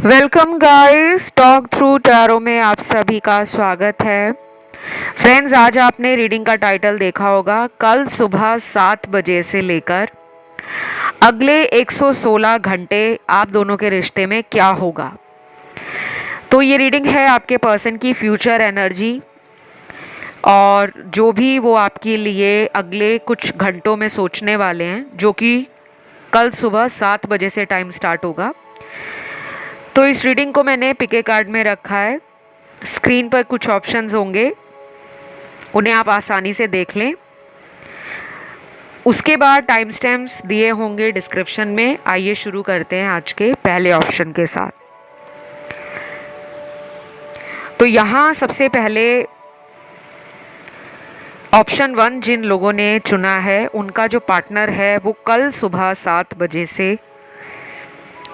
Welcome guys, talk through tarot में आप सभी का स्वागत है। फ्रेंड्स, आज आपने रीडिंग का टाइटल देखा होगा, कल सुबह 7 बजे से लेकर अगले 116 घंटे आप दोनों के रिश्ते में क्या होगा। तो ये रीडिंग है आपके पर्सन की फ्यूचर एनर्जी और जो भी वो आपके लिए अगले कुछ घंटों में सोचने वाले हैं, जो कि कल सुबह 7 बजे से टाइम स्टार्ट होगा। तो इस रीडिंग को मैंने पिके कार्ड में रखा है। स्क्रीन पर कुछ ऑप्शंस होंगे, उन्हें आप आसानी से देख लें। उसके बाद टाइम स्टैम्प्स दिए होंगे डिस्क्रिप्शन में। आइए शुरू करते हैं आज के पहले ऑप्शन के साथ। तो यहाँ सबसे पहले ऑप्शन 1 जिन लोगों ने चुना है, उनका जो पार्टनर है वो कल सुबह 7 बजे से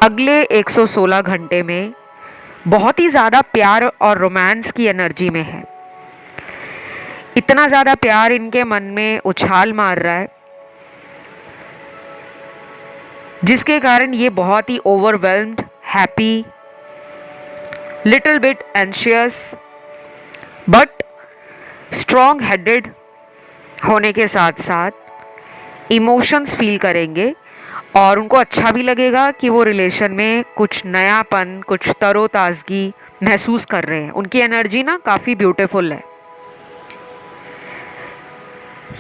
अगले 116 घंटे में बहुत ही ज़्यादा प्यार और रोमांस की एनर्जी में है। इतना ज़्यादा प्यार इनके मन में उछाल मार रहा है, जिसके कारण ये बहुत ही overwhelmed, happy, little bit anxious but strong headed होने के साथ साथ इमोशंस फील करेंगे और उनको अच्छा भी लगेगा कि वो रिलेशन में कुछ नयापन, कुछ तरोताज़गी महसूस कर रहे हैं। उनकी एनर्जी ना काफ़ी ब्यूटीफुल है।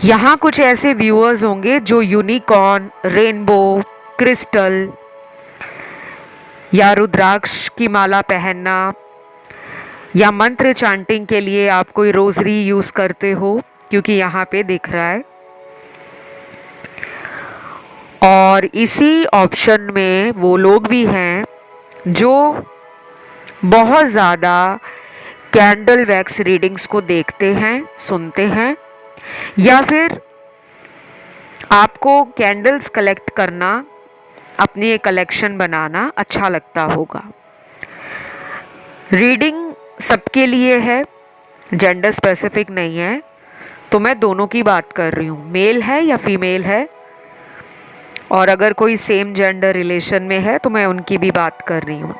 यहाँ कुछ ऐसे व्यूअर्स होंगे जो यूनिकॉर्न, रेनबो, क्रिस्टल या रुद्राक्ष की माला पहनना या मंत्र चांटिंग के लिए आप कोई रोजरी यूज़ करते हो, क्योंकि यहाँ पे दिख रहा है। और इसी ऑप्शन में वो लोग भी हैं जो बहुत ज़्यादा कैंडल वैक्स रीडिंग्स को देखते हैं, सुनते हैं, या फिर आपको कैंडल्स कलेक्ट करना, अपनी एक कलेक्शन बनाना अच्छा लगता होगा। रीडिंग सबके लिए है, जेंडर स्पेसिफिक नहीं है। तो मैं दोनों की बात कर रही हूँ, मेल है या फीमेल है, और अगर कोई सेम जेंडर रिलेशन में है तो मैं उनकी भी बात कर रही हूँ।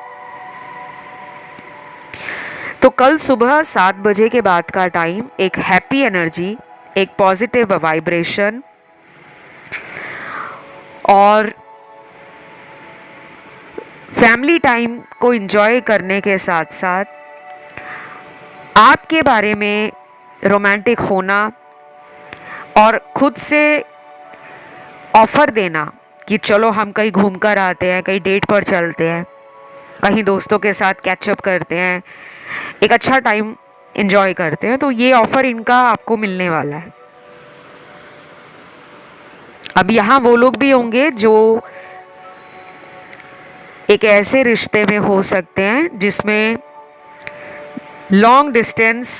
तो कल सुबह 7 बजे के बाद का टाइम एक हैप्पी एनर्जी, एक पॉजिटिव वाइब्रेशन और फैमिली टाइम को एंजॉय करने के साथ साथ आपके बारे में रोमांटिक होना और खुद से ऑफ़र देना कि चलो हम कहीं घूम कर आते हैं, कहीं डेट पर चलते हैं, कहीं दोस्तों के साथ कैचअप करते हैं, एक अच्छा टाइम एंजॉय करते हैं। तो ये ऑफ़र इनका आपको मिलने वाला है। अब यहाँ वो लोग भी होंगे जो एक ऐसे रिश्ते में हो सकते हैं जिसमें लॉन्ग डिस्टेंस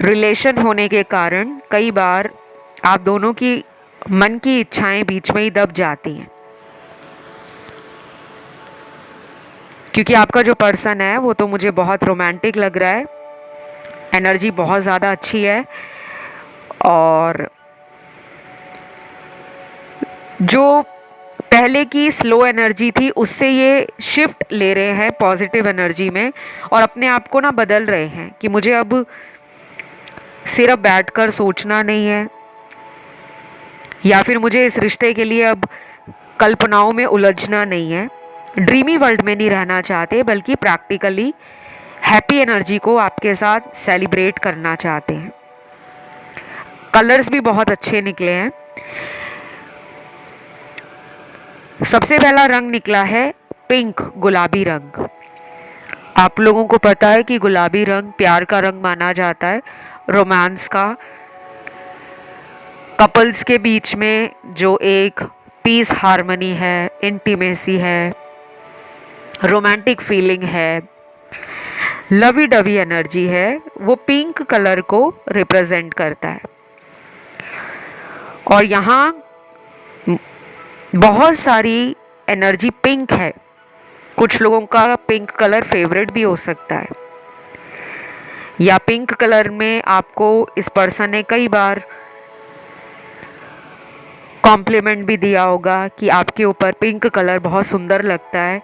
रिलेशन होने के कारण कई बार आप दोनों की मन की इच्छाएं बीच में ही दब जाती हैं, क्योंकि आपका जो पर्सन है वो तो मुझे बहुत रोमांटिक लग रहा है, एनर्जी बहुत ज़्यादा अच्छी है, और जो पहले की स्लो एनर्जी थी उससे ये शिफ्ट ले रहे हैं पॉजिटिव एनर्जी में और अपने आप को ना बदल रहे हैं कि मुझे अब सिर्फ बैठकर सोचना नहीं है, या फिर मुझे इस रिश्ते के लिए अब कल्पनाओं में उलझना नहीं है, ड्रीमी वर्ल्ड में नहीं रहना चाहते, बल्कि प्रैक्टिकली हैप्पी एनर्जी को आपके साथ सेलिब्रेट करना चाहते हैं। कलर्स भी बहुत अच्छे निकले हैं। सबसे पहला रंग निकला है पिंक, गुलाबी रंग। आप लोगों को पता है कि गुलाबी रंग प्यार का रंग माना जाता है, रोमांस का। कपल्स के बीच में जो एक पीस हार्मनी है, इंटीमेसी है, रोमांटिक फीलिंग है, लवी डवी एनर्जी है, वो पिंक कलर को रिप्रेजेंट करता है। और यहाँ बहुत सारी एनर्जी पिंक है। कुछ लोगों का पिंक कलर फेवरेट भी हो सकता है, या पिंक कलर में आपको इस पर्सन ने कई बार कॉम्प्लीमेंट भी दिया होगा कि आपके ऊपर पिंक कलर बहुत सुंदर लगता है।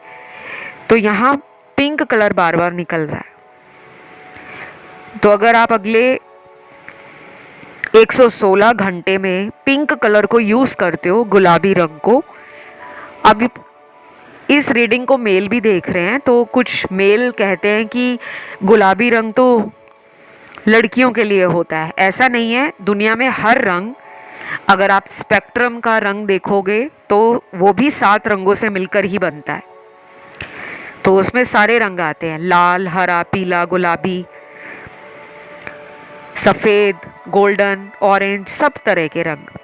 तो यहाँ पिंक कलर बार बार निकल रहा है। तो अगर आप अगले 116 घंटे में पिंक कलर को यूज़ करते हो, गुलाबी रंग को, अभी इस रीडिंग को मेल भी देख रहे हैं तो कुछ मेल कहते हैं कि गुलाबी रंग तो लड़कियों के लिए होता है। ऐसा नहीं है, दुनिया में हर रंग, अगर आप स्पेक्ट्रम का रंग देखोगे तो वो भी 7 रंगों से मिलकर ही बनता है। तो उसमें सारे रंग आते हैं, लाल, हरा, पीला, गुलाबी, सफ़ेद, गोल्डन, ऑरेंज, सब तरह के रंग।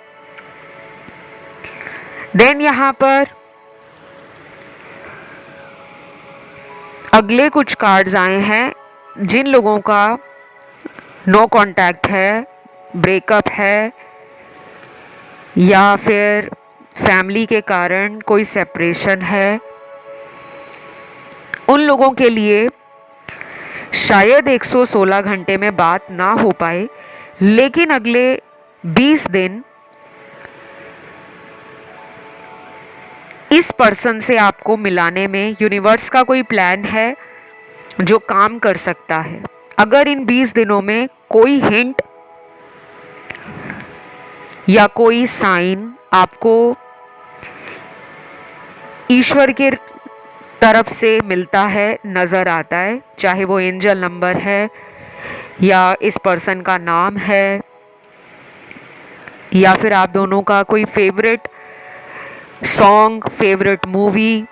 देन यहाँ पर अगले कुछ कार्ड्स आए हैं जिन लोगों का नो कांटेक्ट है, ब्रेकअप है, या फिर फैमिली के कारण कोई सेपरेशन है, उन लोगों के लिए शायद 116 घंटे में बात ना हो पाए, लेकिन अगले 20 दिन इस पर्सन से आपको मिलाने में यूनिवर्स का कोई प्लान है जो काम कर सकता है। अगर इन 20 दिनों में कोई हिंट या कोई साइन आपको ईश्वर के तरफ से मिलता है, नज़र आता है, चाहे वो एंजल नंबर है या इस पर्सन का नाम है या फिर आप दोनों का कोई फेवरेट सॉन्ग, फेवरेट मूवी,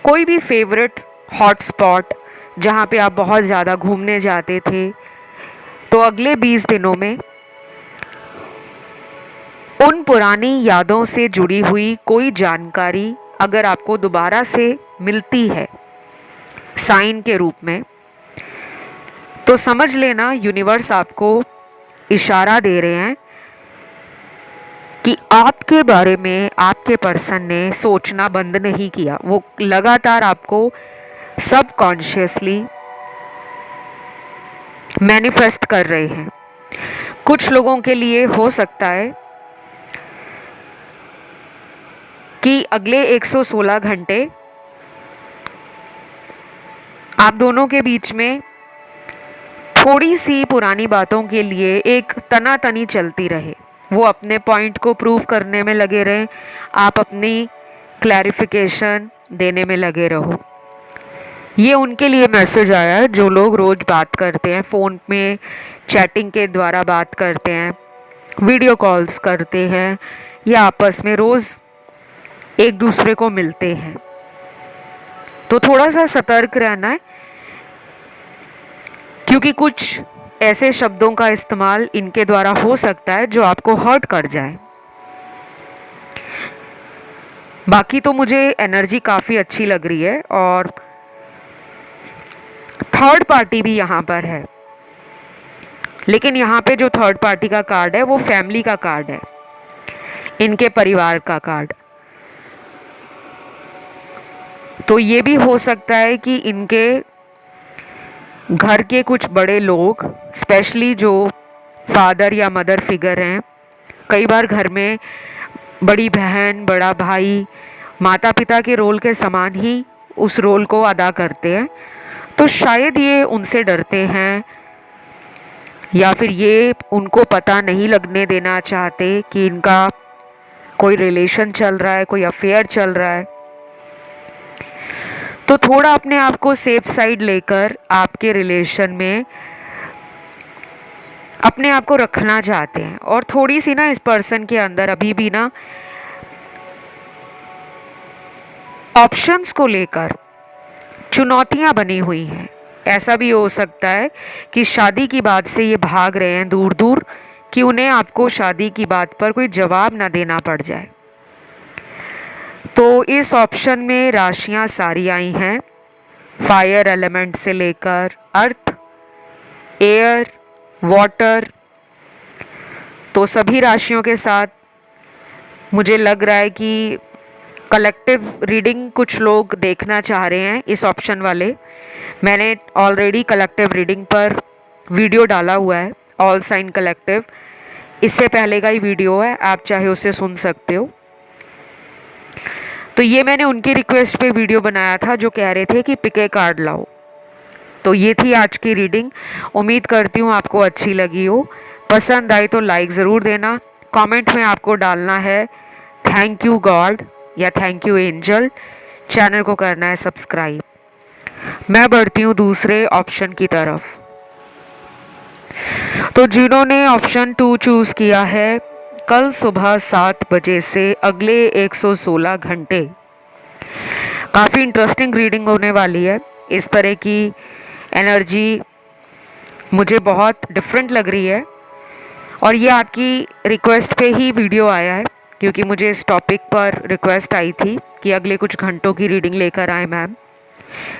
कोई भी फेवरेट हॉटस्पॉट जहाँ पे आप बहुत ज़्यादा घूमने जाते थे, तो अगले 20 दिनों में उन पुरानी यादों से जुड़ी हुई कोई जानकारी अगर आपको दोबारा से मिलती है साइन के रूप में, तो समझ लेना यूनिवर्स आपको इशारा दे रहे हैं कि आपके बारे में आपके पर्सन ने सोचना बंद नहीं किया। वो लगातार आपको सबकॉन्शियसली मैनिफेस्ट कर रहे हैं। कुछ लोगों के लिए हो सकता है कि अगले 116 घंटे आप दोनों के बीच में थोड़ी सी पुरानी बातों के लिए एक तनातनी चलती रहे। वो अपने पॉइंट को प्रूव करने में लगे रहें, आप अपनी क्लैरिफिकेशन देने में लगे रहो। ये उनके लिए मैसेज आया है जो लोग रोज़ बात करते हैं, फ़ोन में चैटिंग के द्वारा बात करते हैं, वीडियो कॉल्स करते हैं या आपस में रोज़ एक दूसरे को मिलते हैं। तो थोड़ा सा सतर्क रहना है, क्योंकि कुछ ऐसे शब्दों का इस्तेमाल इनके द्वारा हो सकता है जो आपको हर्ट कर जाए। बाकी तो मुझे एनर्जी काफ़ी अच्छी लग रही है और थर्ड पार्टी भी यहाँ पर है, लेकिन यहाँ पे जो थर्ड पार्टी का कार्ड है वो फैमिली का कार्ड है, इनके परिवार का कार्ड। तो ये भी हो सकता है कि इनके घर के कुछ बड़े लोग, स्पेशली जो फादर या मदर फिगर हैं, कई बार घर में बड़ी बहन, बड़ा भाई माता पिता के रोल के समान ही उस रोल को अदा करते हैं, तो शायद ये उनसे डरते हैं या फिर ये उनको पता नहीं लगने देना चाहते कि इनका कोई रिलेशन चल रहा है, कोई अफेयर चल रहा है। तो थोड़ा अपने आप को सेफ साइड लेकर आपके रिलेशन में अपने आप को रखना चाहते हैं, और थोड़ी सी ना इस पर्सन के अंदर अभी भी ना ऑप्शंस को लेकर चुनौतियां बनी हुई हैं। ऐसा भी हो सकता है कि शादी की बात से ये भाग रहे हैं दूर दूर, कि उन्हें आपको शादी की बात पर कोई जवाब ना देना पड़ जाए। तो इस ऑप्शन में राशियां सारी आई हैं, फायर एलिमेंट से लेकर अर्थ, एयर, वाटर। तो सभी राशियों के साथ मुझे लग रहा है कि कलेक्टिव रीडिंग कुछ लोग देखना चाह रहे हैं इस ऑप्शन वाले। मैंने ऑलरेडी कलेक्टिव रीडिंग पर वीडियो डाला हुआ है, ऑल साइन कलेक्टिव। इससे पहले का ही वीडियो है, आप चाहे उसे सुन सकते हो। तो ये मैंने उनकी रिक्वेस्ट पे वीडियो बनाया था जो कह रहे थे कि पिके कार्ड लाओ। तो ये थी आज की रीडिंग। उम्मीद करती हूँ आपको अच्छी लगी हो। पसंद आई तो लाइक ज़रूर देना। कमेंट में आपको डालना है थैंक यू गॉड या थैंक यू एंजल। चैनल को करना है सब्सक्राइब। मैं बढ़ती हूँ दूसरे ऑप्शन की तरफ। तो जिन्होंने ऑप्शन 2 चूज़ किया है, कल सुबह 7 बजे से अगले 116 घंटे काफ़ी इंटरेस्टिंग रीडिंग होने वाली है। इस तरह की एनर्जी मुझे बहुत डिफरेंट लग रही है और ये आपकी रिक्वेस्ट पे ही वीडियो आया है, क्योंकि मुझे इस टॉपिक पर रिक्वेस्ट आई थी कि अगले कुछ घंटों की रीडिंग लेकर आए मैम।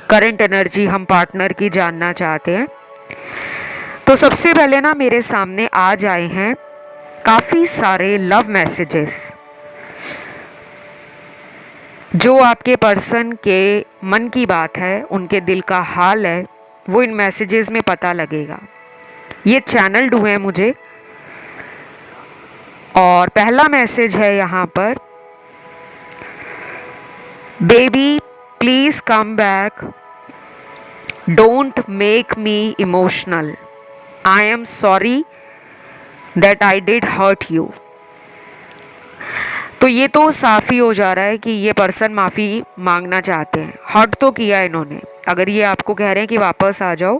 करंट एनर्जी हम पार्टनर की जानना चाहते हैं। तो सबसे पहले ना मेरे सामने आज आए हैं काफ़ी सारे लव मैसेजेस जो आपके पर्सन के मन की बात है, उनके दिल का हाल है, वो इन मैसेजेस में पता लगेगा। ये चैनल्ड हुए हैं मुझे। और पहला मैसेज है यहाँ पर, baby please come back, don't make me emotional, I am sorry that I did hurt you. तो ये तो साफ ही हो जा रहा है कि ये पर्सन माफ़ी मांगना चाहते हैं। हर्ट तो किया इन्होंने। अगर ये आपको कह रहे हैं कि वापस आ जाओ,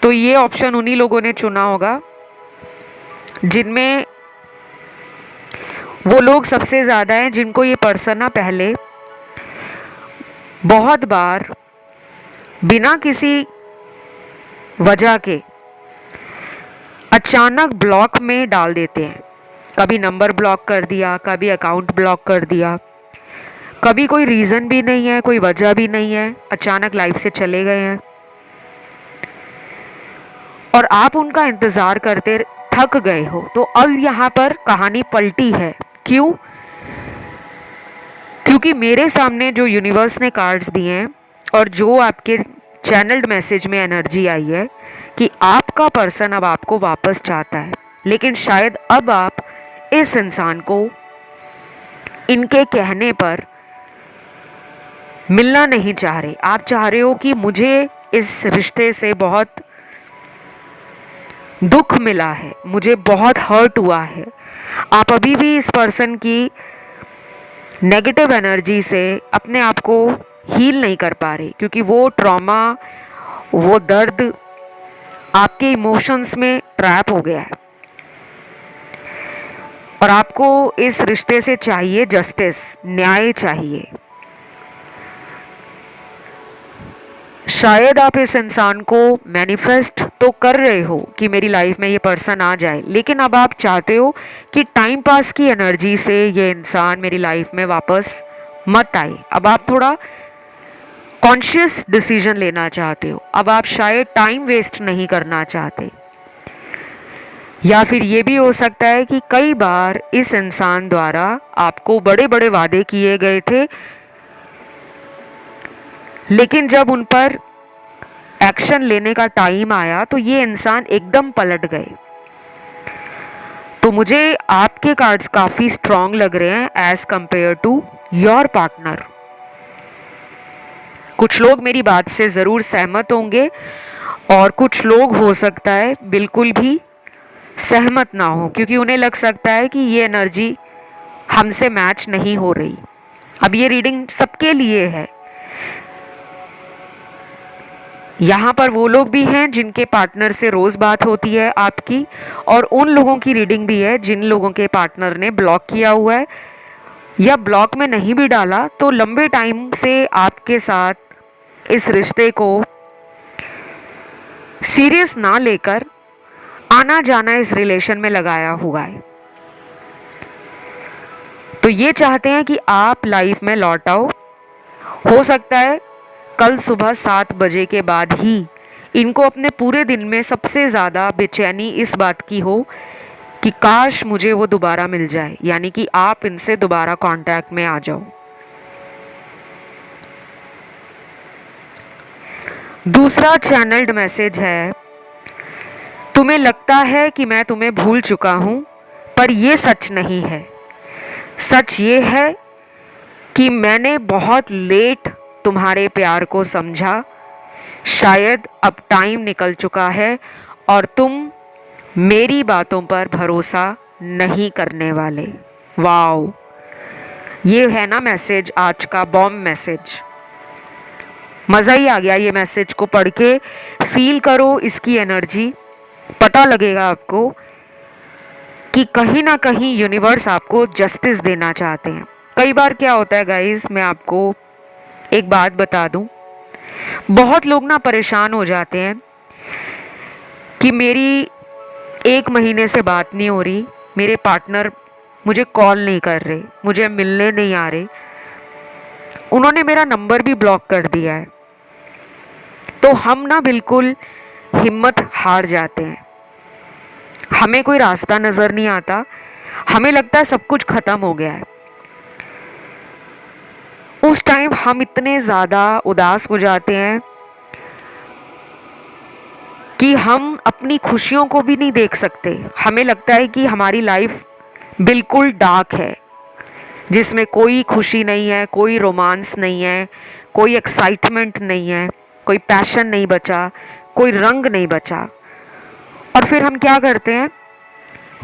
तो ये ऑप्शन उन्हीं लोगों ने चुना होगा जिनमें वो लोग सबसे ज़्यादा हैं जिनको ये पर्सन ना पहले बहुत बार बिना किसी वजह के अचानक ब्लॉक में डाल देते हैं। कभी नंबर ब्लॉक कर दिया, कभी अकाउंट ब्लॉक कर दिया, कभी कोई रीज़न भी नहीं है, कोई वजह भी नहीं है, अचानक लाइफ से चले गए हैं और आप उनका इंतज़ार करते थक गए हो। तो अब यहाँ पर कहानी पलटी है। क्यों? क्योंकि मेरे सामने जो यूनिवर्स ने कार्ड्स दिए हैं और जो आपके चैनल्ड मैसेज में एनर्जी आई है कि आपका पर्सन अब आपको वापस चाहता है, लेकिन शायद अब आप इस इंसान को इनके कहने पर मिलना नहीं चाह रहे। आप चाह रहे हो कि मुझे इस रिश्ते से बहुत दुख मिला है, मुझे बहुत हर्ट हुआ है। आप अभी भी इस पर्सन की नेगेटिव एनर्जी से अपने आप को हील नहीं कर पा रहे, क्योंकि वो ट्रॉमा, वो दर्द आपके इमोशंस में ट्रैप हो गया है और आपको इस रिश्ते से चाहिए जस्टिस, न्याय चाहिए। शायद आप इस इंसान को मैनिफेस्ट तो कर रहे हो कि मेरी लाइफ में ये पर्सन आ जाए, लेकिन अब आप चाहते हो कि टाइम पास की एनर्जी से ये इंसान मेरी लाइफ में वापस मत आए। अब आप थोड़ा कॉन्शियस डिसीजन लेना चाहते हो। अब आप शायद टाइम वेस्ट नहीं करना चाहते, या फिर ये भी हो सकता है कि कई बार इस इंसान द्वारा आपको बड़े बड़े वादे किए गए थे, लेकिन जब उन पर एक्शन लेने का टाइम आया तो ये इंसान एकदम पलट गए। तो मुझे आपके कार्ड्स काफ़ी स्ट्रॉन्ग लग रहे हैं as compare to your partner. कुछ लोग मेरी बात से ज़रूर सहमत होंगे और कुछ लोग हो सकता है बिल्कुल भी सहमत ना हो, क्योंकि उन्हें लग सकता है कि ये एनर्जी हमसे मैच नहीं हो रही। अब ये रीडिंग सबके लिए है। यहाँ पर वो लोग भी हैं जिनके पार्टनर से रोज़ बात होती है आपकी, और उन लोगों की रीडिंग भी है जिन लोगों के पार्टनर ने ब्लॉक किया हुआ है, या ब्लॉक में नहीं भी डाला तो लंबे टाइम से आपके साथ इस रिश्ते को सीरियस ना लेकर आना जाना इस रिलेशन में लगाया हुआ है। तो ये चाहते हैं कि आप लाइफ में लौट आओ। हो सकता है कल सुबह 7 बजे के बाद ही इनको अपने पूरे दिन में सबसे ज़्यादा बेचैनी इस बात की हो कि काश मुझे वो दोबारा मिल जाए, यानी कि आप इनसे दोबारा कांटेक्ट में आ जाओ। दूसरा चैनल्ड मैसेज है, तुम्हें लगता है कि मैं तुम्हें भूल चुका हूँ, पर ये सच नहीं है। सच ये है कि मैंने बहुत लेट तुम्हारे प्यार को समझा। शायद अब टाइम निकल चुका है और तुम मेरी बातों पर भरोसा नहीं करने वाले। वाओ, ये है ना मैसेज, आज का बॉम्ब मैसेज। मज़ा ही आ गया ये मैसेज को पढ़ के। फील करो इसकी एनर्जी, पता लगेगा आपको कि कहीं ना कहीं यूनिवर्स आपको जस्टिस देना चाहते हैं। कई बार क्या होता है गाइस, मैं आपको एक बात बता दूं, बहुत लोग ना परेशान हो जाते हैं कि मेरी 1 महीने से बात नहीं हो रही, मेरे पार्टनर मुझे कॉल नहीं कर रहे, मुझे मिलने नहीं आ रहे, उन्होंने मेरा नंबर भी ब्लॉक कर दिया है। तो हम ना बिल्कुल हिम्मत हार जाते हैं, हमें कोई रास्ता नज़र नहीं आता, हमें लगता है सब कुछ ख़त्म हो गया है। उस टाइम हम इतने ज़्यादा उदास हो जाते हैं कि हम अपनी खुशियों को भी नहीं देख सकते। हमें लगता है कि हमारी लाइफ बिल्कुल डार्क है, जिसमें कोई खुशी नहीं है, कोई रोमांस नहीं है, कोई एक्साइटमेंट नहीं है, कोई पैशन नहीं बचा, कोई रंग नहीं बचा। और फिर हम क्या करते हैं,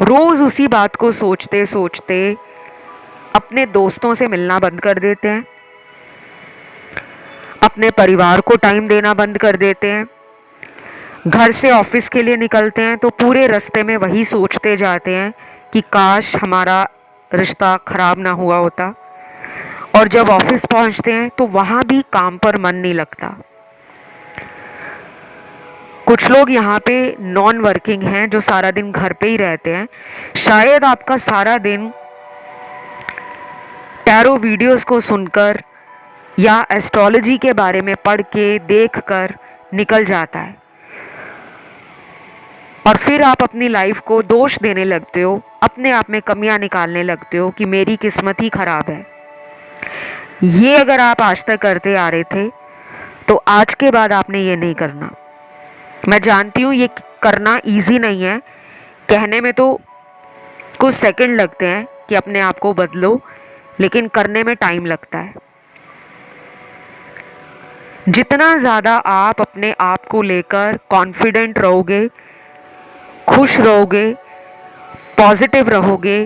रोज़ उसी बात को सोचते सोचते अपने दोस्तों से मिलना बंद कर देते हैं, अपने परिवार को टाइम देना बंद कर देते हैं। घर से ऑफिस के लिए निकलते हैं तो पूरे रास्ते में वही सोचते जाते हैं कि काश हमारा रिश्ता खराब ना हुआ होता। और जब ऑफिस पहुंचते हैं तो वहाँ भी काम पर मन नहीं लगता। कुछ लोग यहाँ पे नॉन वर्किंग हैं जो सारा दिन घर पे ही रहते हैं। शायद आपका सारा दिन टैरो वीडियोस को सुनकर या एस्ट्रोलॉजी के बारे में पढ़ के देख कर निकल जाता है, और फिर आप अपनी लाइफ को दोष देने लगते हो, अपने आप में कमियां निकालने लगते हो कि मेरी किस्मत ही खराब है। ये अगर आप आज तक करते आ रहे थे तो आज के बाद आपने ये नहीं करना। मैं जानती हूँ ये करना इजी नहीं है, कहने में तो कुछ सेकंड लगते हैं कि अपने आप को बदलो, लेकिन करने में टाइम लगता है। जितना ज़्यादा आप अपने आप को लेकर कॉन्फिडेंट रहोगे, खुश रहोगे, पॉजिटिव रहोगे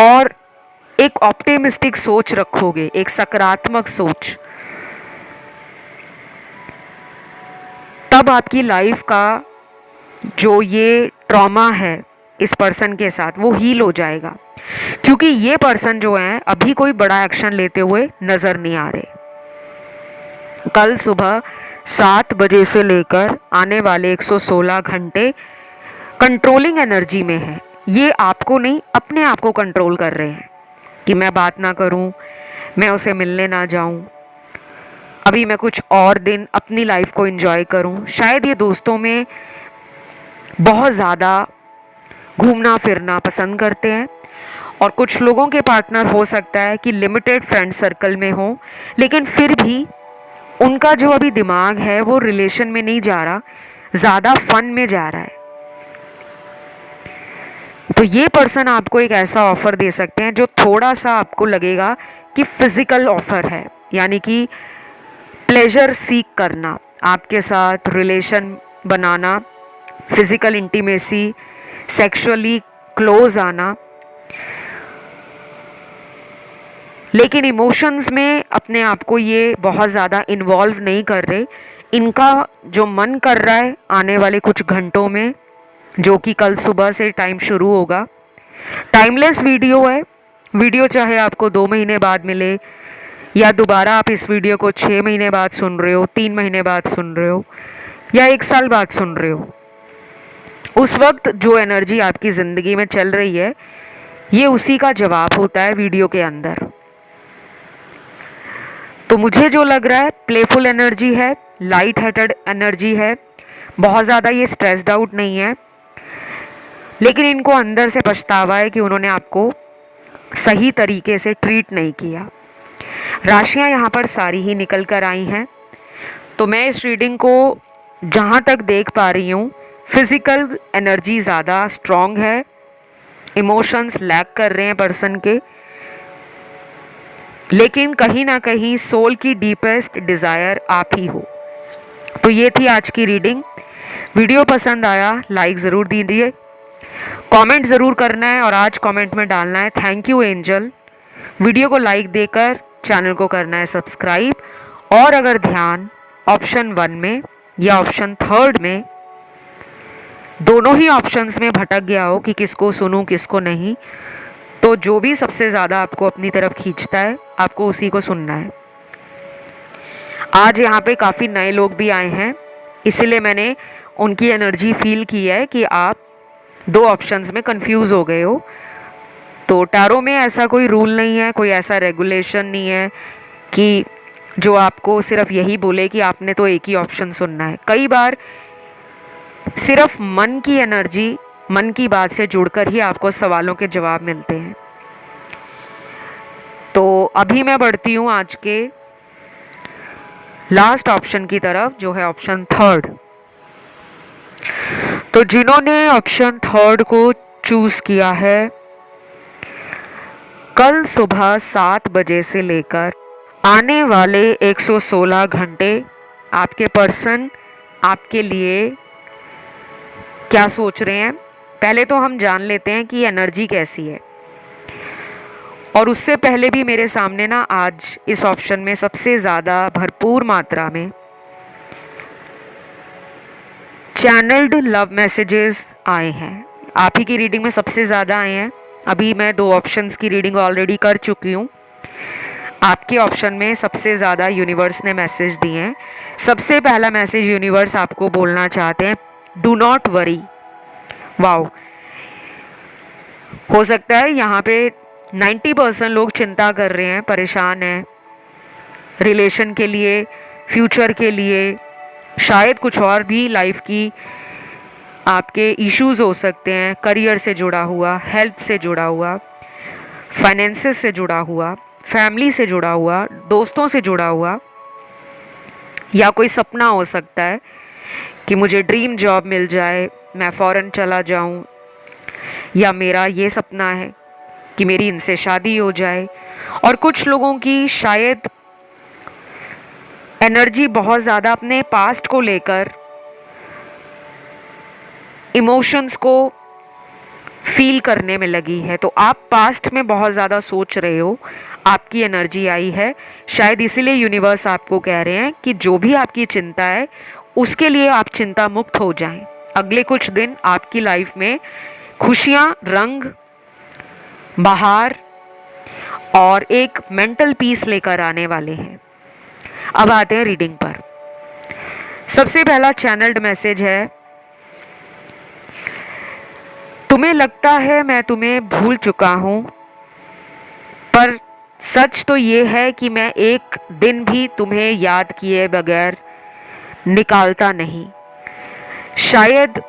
और एक ऑप्टिमिस्टिक सोच रखोगे, एक सकारात्मक सोच, तब आपकी लाइफ का जो ये ट्रॉमा है इस पर्सन के साथ वो हील हो जाएगा। क्योंकि ये पर्सन जो है अभी कोई बड़ा एक्शन लेते हुए नज़र नहीं आ रहे। कल सुबह 7 बजे से लेकर आने वाले 116 घंटे कंट्रोलिंग एनर्जी में है। ये आपको नहीं, अपने आप को कंट्रोल कर रहे हैं कि मैं बात ना करूं, मैं उसे मिलने ना जाऊं, अभी मैं कुछ और दिन अपनी लाइफ को एंजॉय करूं। शायद ये दोस्तों में बहुत ज़्यादा घूमना फिरना पसंद करते हैं, और कुछ लोगों के पार्टनर हो सकता है कि लिमिटेड फ्रेंड सर्कल में हो, लेकिन फिर भी उनका जो अभी दिमाग है वो रिलेशन में नहीं जा रहा, ज़्यादा फन में जा रहा है। तो ये पर्सन आपको एक ऐसा ऑफ़र दे सकते हैं जो थोड़ा सा आपको लगेगा कि फिज़िकल ऑफ़र है, यानी कि प्लेजर सीक करना, आपके साथ रिलेशन बनाना, फिज़िकल इंटीमेसी, सेक्सुअली क्लोज आना, लेकिन इमोशंस में अपने आप को ये बहुत ज़्यादा इन्वॉल्व नहीं कर रहे। इनका जो मन कर रहा है आने वाले कुछ घंटों में, जो कि कल सुबह से टाइम शुरू होगा, टाइमलेस वीडियो है। वीडियो चाहे आपको 2 महीने बाद मिले या दोबारा आप इस वीडियो को 6 महीने बाद सुन रहे हो, 3 महीने बाद सुन रहे हो या 1 साल बाद सुन रहे हो, उस वक्त जो एनर्जी आपकी ज़िंदगी में चल रही है ये उसी का जवाब होता है वीडियो के अंदर। तो मुझे जो लग रहा है प्लेफुल एनर्जी है, लाइट हार्टेड एनर्जी है, बहुत ज़्यादा ये स्ट्रेस्ड आउट नहीं है, लेकिन इनको अंदर से पछतावा है कि उन्होंने आपको सही तरीके से ट्रीट नहीं किया। राशियां यहाँ पर सारी ही निकल कर आई हैं। तो मैं इस रीडिंग को जहाँ तक देख पा रही हूँ, फिज़िकल एनर्जी ज़्यादा स्ट्रॉन्ग है, इमोशंस लैक कर रहे हैं पर्सन के, लेकिन कहीं ना कहीं सोल की डीपेस्ट डिज़ायर आप ही हो। तो ये थी आज की रीडिंग। वीडियो पसंद आया लाइक ज़रूर दीजिए, कमेंट ज़रूर करना है और आज कमेंट में डालना है थैंक यू एंजल। वीडियो को लाइक देकर चैनल को करना है सब्सक्राइब। और अगर ध्यान ऑप्शन 1 में या ऑप्शन 3 में, दोनों ही ऑप्शंस में भटक गया हो कि किसको सुनूं किसको नहीं, तो जो भी सबसे ज़्यादा आपको अपनी तरफ खींचता है आपको उसी को सुनना है। आज यहाँ पे काफ़ी नए लोग भी आए हैं, इसीलिए मैंने उनकी एनर्जी फील की है कि आप 2 ऑप्शंस में कंफ्यूज हो गए हो। तो टैरो में ऐसा कोई रूल नहीं है, कोई ऐसा रेगुलेशन नहीं है कि जो आपको सिर्फ यही बोले कि आपने तो एक ही ऑप्शन सुनना है। कई बार सिर्फ मन की एनर्जी, मन की बात से जुड़कर ही आपको सवालों के जवाब मिलते हैं। तो अभी मैं बढ़ती हूँ आज के लास्ट ऑप्शन की तरफ, जो है ऑप्शन 3। तो जिन्होंने ऑप्शन 3 को चूज किया है, कल सुबह 7 बजे से लेकर आने वाले 116 घंटे आपके पर्सन आपके लिए क्या सोच रहे हैं। पहले तो हम जान लेते हैं कि एनर्जी कैसी है। और उससे पहले भी मेरे सामने ना आज इस ऑप्शन में सबसे ज़्यादा भरपूर मात्रा में चैनल्ड लव मैसेजेस आए हैं। आप ही की रीडिंग में सबसे ज़्यादा आए हैं। अभी मैं 2 ऑप्शंस की रीडिंग ऑलरेडी कर चुकी हूँ। आपके ऑप्शन में सबसे ज़्यादा यूनिवर्स ने मैसेज दिए हैं। सबसे पहला मैसेज यूनिवर्स आपको बोलना चाहते हैं, डू नॉट वरी। वाओ, हो सकता है यहाँ पे 90% लोग चिंता कर रहे हैं, परेशान हैं रिलेशन के लिए, फ्यूचर के लिए, शायद कुछ और भी लाइफ की आपके इश्यूज हो सकते हैं, करियर से जुड़ा हुआ, हेल्थ से जुड़ा हुआ, फाइनेंसेस से जुड़ा हुआ, फैमिली से जुड़ा हुआ, दोस्तों से जुड़ा हुआ, या कोई सपना हो सकता है कि मुझे ड्रीम जॉब मिल जाए, मैं फ़ॉरेन चला जाऊं, या मेरा ये सपना है कि मेरी इनसे शादी हो जाए। और कुछ लोगों की शायद एनर्जी बहुत ज़्यादा अपने पास्ट को लेकर, इमोशंस को फील करने में लगी है। तो आप पास्ट में बहुत ज़्यादा सोच रहे हो, आपकी एनर्जी आई है। शायद इसीलिए यूनिवर्स आपको कह रहे हैं कि जो भी आपकी चिंता है उसके लिए आप चिंता मुक्त हो जाएं। अगले कुछ दिन आपकी लाइफ में खुशियाँ, रंग, बहार और एक मेंटल पीस लेकर आने वाले हैं। अब आते हैं रीडिंग पर। सबसे पहला चैनल्ड मैसेज है, तुम्हें लगता है मैं तुम्हें भूल चुका हूं, पर सच तो ये है कि मैं एक दिन भी तुम्हें याद किए बगैर निकालता नहीं। शायद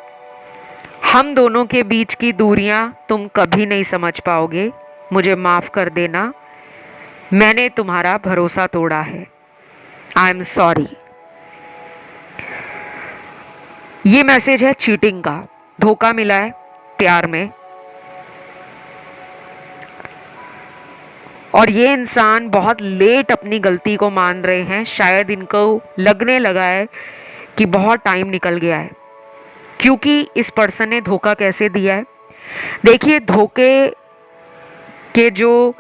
हम दोनों के बीच की दूरियां तुम कभी नहीं समझ पाओगे। मुझे माफ़ कर देना, मैंने तुम्हारा भरोसा तोड़ा है। आई एम सॉरी। ये मैसेज है चीटिंग का, धोखा मिला है प्यार में, और ये इंसान बहुत लेट अपनी गलती को मान रहे हैं। शायद इनको लगने लगा है कि बहुत टाइम निकल गया है, क्योंकि इस पर्सन ने धोखा कैसे दिया है। देखिए, धोखे के जो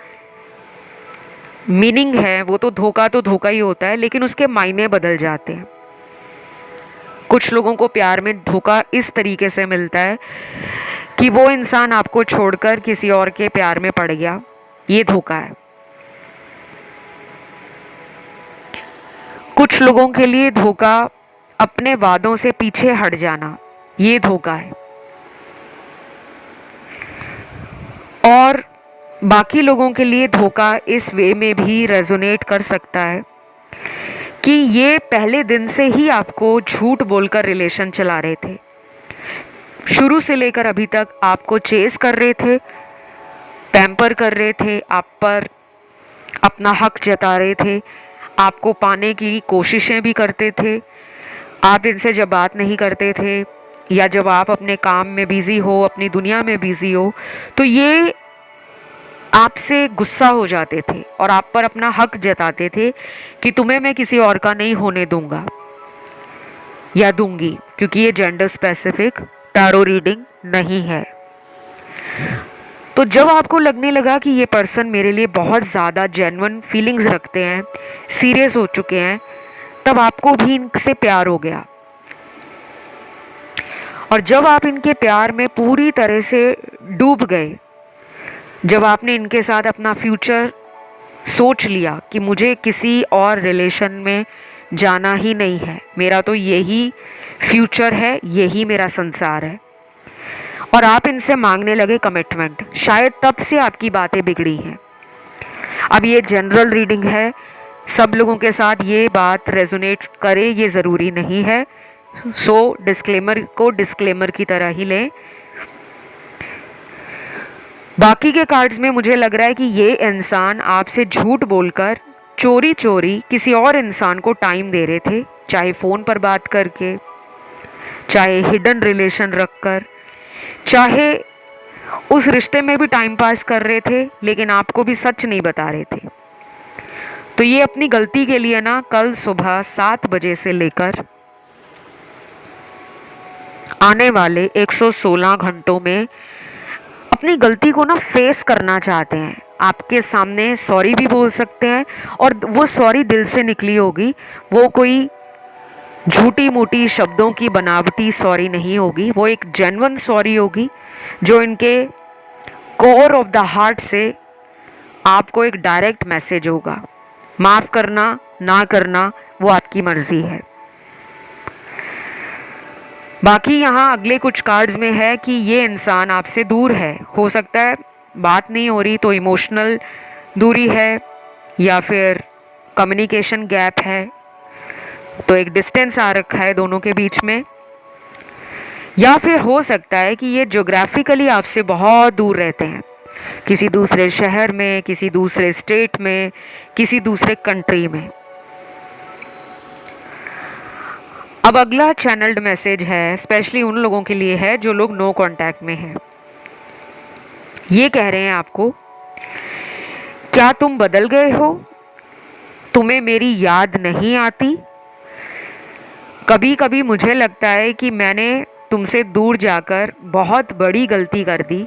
मीनिंग है वो तो धोखा ही होता है, लेकिन उसके मायने बदल जाते हैं। कुछ लोगों को प्यार में धोखा इस तरीके से मिलता है कि वो इंसान आपको छोड़कर किसी और के प्यार में पड़ गया, ये धोखा है। कुछ लोगों के लिए धोखा अपने वादों से पीछे हट जाना, ये धोखा है। और बाकी लोगों के लिए धोखा इस वे में भी रेजोनेट कर सकता है कि ये पहले दिन से ही आपको झूठ बोलकर रिलेशन चला रहे थे। शुरू से लेकर अभी तक आपको चेस कर रहे थे, पैम्पर कर रहे थे, आप पर अपना हक जता रहे थे, आपको पाने की कोशिशें भी करते थे। आप इनसे जब बात नहीं करते थे, या जब आप अपने काम में बिज़ी हो, अपनी दुनिया में बिज़ी हो, तो ये आपसे गुस्सा हो जाते थे और आप पर अपना हक जताते थे कि तुम्हें मैं किसी और का नहीं होने दूंगा या दूंगी, क्योंकि ये जेंडर स्पेसिफिक टैरो रीडिंग नहीं है। तो जब आपको लगने लगा कि ये पर्सन मेरे लिए बहुत ज़्यादा जेन्युइन फीलिंग्स रखते हैं, सीरियस हो चुके हैं, तब आपको भी इनसे प्यार हो गया। और जब आप इनके प्यार में पूरी तरह से डूब गए, जब आपने इनके साथ अपना फ्यूचर सोच लिया कि मुझे किसी और रिलेशन में जाना ही नहीं है, मेरा तो यही फ्यूचर है, यही मेरा संसार है, और आप इनसे मांगने लगे कमिटमेंट, शायद तब से आपकी बातें बिगड़ी हैं। अब ये जनरल रीडिंग है, सब लोगों के साथ ये बात रेजोनेट करे ये ज़रूरी नहीं है, सो डिस्क्लेमर को डिस्क्लेमर की तरह ही लें। बाकी के कार्ड्स में मुझे लग रहा है कि ये इंसान आपसे झूठ बोलकर चोरी चोरी किसी और इंसान को टाइम दे रहे थे, चाहे फ़ोन पर बात करके, चाहे हिडन रिलेशन रखकर, चाहे उस रिश्ते में भी टाइम पास कर रहे थे लेकिन आपको भी सच नहीं बता रहे थे। तो ये अपनी गलती के लिए ना कल सुबह 7 बजे से लेकर आने वाले 116 घंटों में अपनी गलती को ना फेस करना चाहते हैं। आपके सामने सॉरी भी बोल सकते हैं, और वो सॉरी दिल से निकली होगी, वो कोई झूठी मूठी शब्दों की बनावटी सॉरी नहीं होगी, वो एक जेन्युइन सॉरी होगी जो इनके कोर ऑफ द हार्ट से आपको एक डायरेक्ट मैसेज होगा। माफ़ करना ना करना वो आपकी मर्जी है। बाकी यहाँ अगले कुछ कार्ड्स में है कि ये इंसान आपसे दूर है, हो सकता है बात नहीं हो रही तो इमोशनल दूरी है, या फिर कम्युनिकेशन गैप है, तो एक डिस्टेंस आ रखा है दोनों के बीच में, या फिर हो सकता है कि ये ज्योग्राफिकली आपसे बहुत दूर रहते हैं, किसी दूसरे शहर में, किसी दूसरे स्टेट में, किसी दूसरे कंट्री में। अब अगला चैनल्ड मैसेज है, स्पेशली उन लोगों के लिए है जो लोग नो कांटेक्ट में हैं। ये कह रहे हैं आपको, क्या तुम बदल गए हो? तुम्हें मेरी याद नहीं आती? कभी कभी मुझे लगता है कि मैंने तुमसे दूर जाकर बहुत बड़ी गलती कर दी।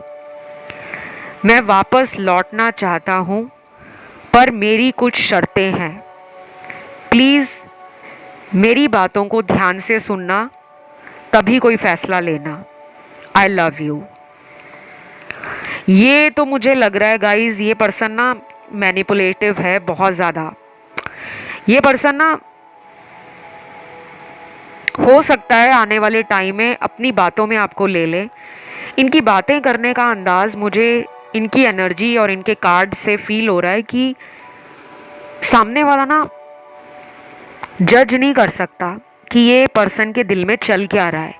मैं वापस लौटना चाहता हूँ, पर मेरी कुछ शर्तें हैं। प्लीज़ मेरी बातों को ध्यान से सुनना, तभी कोई फैसला लेना। I love you. ये तो मुझे लग रहा है गाइज, ये पर्सन ना मैनिपुलेटिव है बहुत ज़्यादा। ये पर्सन ना हो सकता है आने वाले टाइम में अपनी बातों में आपको ले ले। इनकी बातें करने का अंदाज़, मुझे इनकी एनर्जी और इनके कार्ड से फील हो रहा है कि सामने वाला ना जज नहीं कर सकता कि ये पर्सन के दिल में चल क्या रहा है।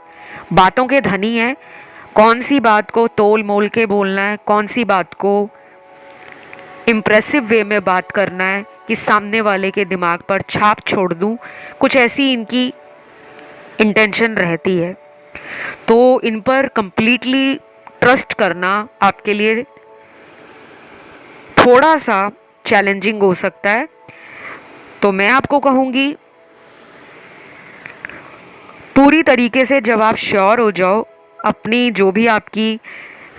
बातों के धनी है, कौन सी बात को तोल मोल के बोलना है, कौन सी बात को इम्प्रेसिव वे में बात करना है कि सामने वाले के दिमाग पर छाप छोड़ दूं, कुछ ऐसी इनकी इंटेंशन रहती है। तो इन पर कंप्लीटली ट्रस्ट करना आपके लिए थोड़ा सा चैलेंजिंग हो सकता है। तो मैं आपको कहूँगी, पूरी तरीके से जब आप श्योर हो जाओ, अपनी जो भी आपकी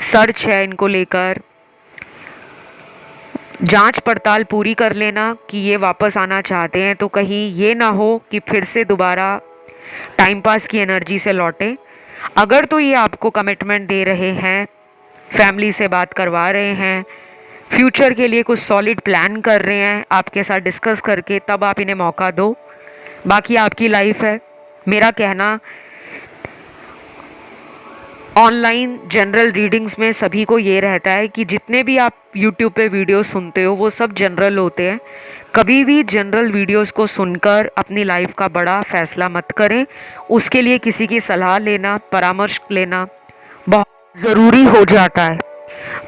सर्च है इनको लेकर जांच पड़ताल पूरी कर लेना कि ये वापस आना चाहते हैं, तो कहीं ये ना हो कि फिर से दोबारा टाइम पास की एनर्जी से लौटें। अगर तो ये आपको कमिटमेंट दे रहे हैं, फैमिली से बात करवा रहे हैं, फ्यूचर के लिए कुछ सॉलिड प्लान कर रहे हैं आपके साथ डिस्कस करके, तब आप इन्हें मौका दो। बाकी आपकी लाइफ है। मेरा कहना, ऑनलाइन जनरल रीडिंग्स में सभी को ये रहता है कि जितने भी आप यूट्यूब पे वीडियो सुनते हो वो सब जनरल होते हैं। कभी भी जनरल वीडियोस को सुनकर अपनी लाइफ का बड़ा फैसला मत करें। उसके लिए किसी की सलाह लेना, परामर्श लेना बहुत ज़रूरी हो जाता है।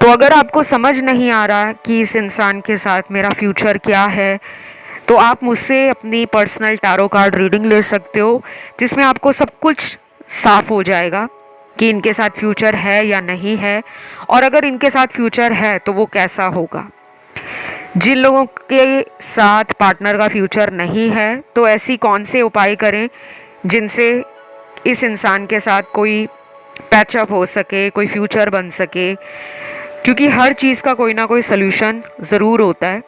तो अगर आपको समझ नहीं आ रहा कि इस इंसान के साथ मेरा फ्यूचर क्या है, तो आप मुझसे अपनी पर्सनल टैरो कार्ड रीडिंग ले सकते हो, जिसमें आपको सब कुछ साफ हो जाएगा कि इनके साथ फ्यूचर है या नहीं है, और अगर इनके साथ फ्यूचर है तो वो कैसा होगा। जिन लोगों के साथ पार्टनर का फ्यूचर नहीं है तो ऐसी कौन से उपाय करें जिनसे इस इंसान के साथ कोई पैचअप हो सके, कोई फ्यूचर बन सके, क्योंकि हर चीज़ का कोई ना कोई सल्यूशन ज़रूर होता है।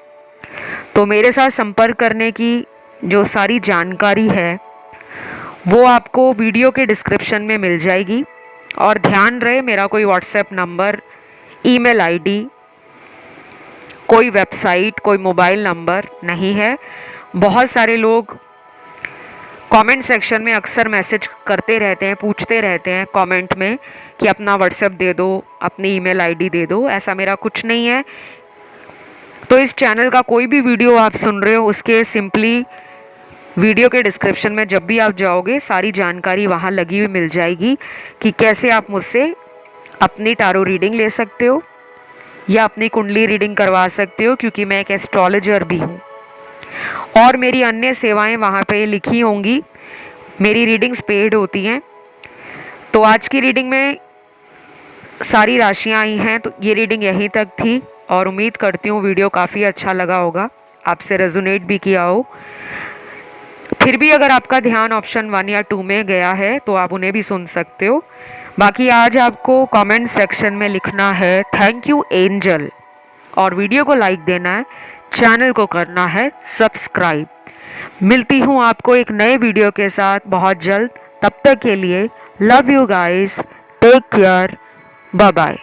तो मेरे साथ संपर्क करने की जो सारी जानकारी है वो आपको वीडियो के डिस्क्रिप्शन में मिल जाएगी। और ध्यान रहे, मेरा कोई व्हाट्सएप नंबर, ईमेल आईडी, कोई वेबसाइट, कोई मोबाइल नंबर नहीं है। बहुत सारे लोग कमेंट सेक्शन में अक्सर मैसेज करते रहते हैं, पूछते रहते हैं कमेंट में कि अपना व्हाट्सएप दे दो, अपनी ईमेल आईडी दे दो। ऐसा मेरा कुछ नहीं है। तो इस चैनल का कोई भी वीडियो आप सुन रहे हो उसके सिंपली वीडियो के डिस्क्रिप्शन में जब भी आप जाओगे सारी जानकारी वहाँ लगी हुई मिल जाएगी कि कैसे आप मुझसे अपनी टारो रीडिंग ले सकते हो या अपनी कुंडली रीडिंग करवा सकते हो, क्योंकि मैं एक एस्ट्रोलॉजर भी हूँ। और मेरी अन्य सेवाएं वहाँ पे लिखी होंगी। मेरी रीडिंग्स पेड होती हैं। तो आज की रीडिंग में सारी राशियाँ आई हैं, तो ये रीडिंग यहीं तक थी और उम्मीद करती हूँ वीडियो काफ़ी अच्छा लगा होगा, आपसे रेजोनेट भी किया हो। फिर भी अगर आपका ध्यान ऑप्शन 1 या 2 में गया है तो आप उन्हें भी सुन सकते हो। बाकी आज आपको कमेंट सेक्शन में लिखना है थैंक यू एंजल, और वीडियो को लाइक देना है, चैनल को करना है सब्सक्राइब। मिलती हूँ आपको एक नए वीडियो के साथ बहुत जल्द। तब तक के लिए love you guys, take care, bye bye.